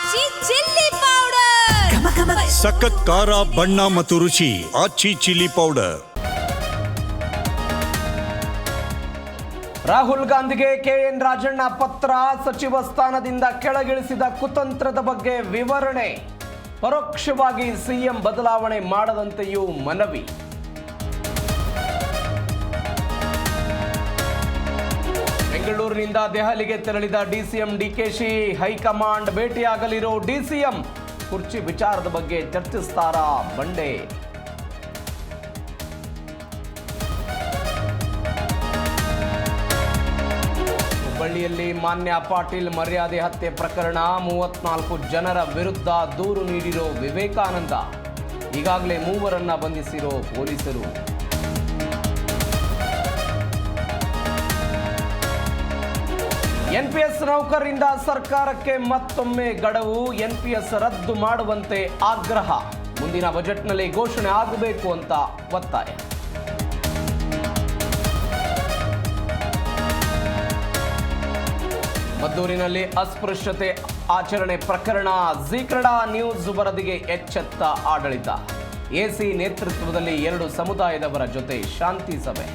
ಆಚಿ chilli powder. ಸಖತ್ ಖಾರ ಬಣ್ಣ ಮತ್ತು ರುಚಿ ಆಚಿ ಚಿಲ್ಲಿ ಪೌಡರ್. ರಾಹುಲ್ ಗಾಂಧಿಗೆ ಕೆಎನ್ ರಾಜಣ್ಣ ಪತ್ರ. ಸಚಿವ ಸ್ಥಾನದಿಂದ ಕೆಳಗಿಳಿಸಿದ ಕುತಂತ್ರದ ಬಗ್ಗೆ ವಿವರಣೆ. ಪರೋಕ್ಷವಾಗಿ ಸಿಎಂ ಬದಲಾವಣೆ ಮಾಡದಂತೆಯೂ ಮನವಿ. ಬೆಂಗಳೂರಿನಿಂದ ದೆಹಲಿಗೆ ತೆರಳಿದ ಡಿಸಿಎಂ ಡಿಕೆಶಿ. ಹೈಕಮಾಂಡ್ ಭೇಟಿಯಾಗಲಿರೋ ಡಿಸಿಎಂ ಕುರ್ಚಿ ವಿಚಾರದ ಬಗ್ಗೆ ಚರ್ಚಿಸ್ತಾರಾ ಬಂಡೆ? ಹುಬ್ಬಳ್ಳಿಯಲ್ಲಿ ಮಾನ್ಯ ಪಾಟೀಲ್ ಮರ್ಯಾದೆ ಹತ್ಯೆ ಪ್ರಕರಣ. 34 ಜನರ ವಿರುದ್ಧ ದೂರು ನೀಡಿರೋ ವಿವೇಕಾನಂದ. ಈಗಾಗಲೇ 3 ಬಂಧಿಸಿರೋ ಪೊಲೀಸರು. ಎನ್ಪಿಎಸ್ ನೌಕರರಿಂದ ಸರ್ಕಾರಕ್ಕೆ ಮತ್ತೊಮ್ಮೆ ಗಡವು. ಎನ್ಪಿಎಸ್ ರದ್ದು ಮಾಡುವಂತೆ ಆಗ್ರಹ. ಮುಂದಿನ ಬಜೆಟ್ನಲ್ಲಿ ಘೋಷಣೆ ಆಗಬೇಕು ಅಂತ ಒತ್ತಾಯ. ಮದ್ದೂರಿನಲ್ಲಿ ಅಸ್ಪೃಶ್ಯತೆ ಆಚರಣೆ ಪ್ರಕರಣ. ಜೀ ಕನ್ನಡ ನ್ಯೂಸ್ ವರದಿಗೆ ಎಚ್ಚೆತ್ತ ಆಡಳಿತ. ಎಸಿ ನೇತೃತ್ವದಲ್ಲಿ 2 ಸಮುದಾಯದವರ ಜೊತೆ ಶಾಂತಿ ಸಭೆ.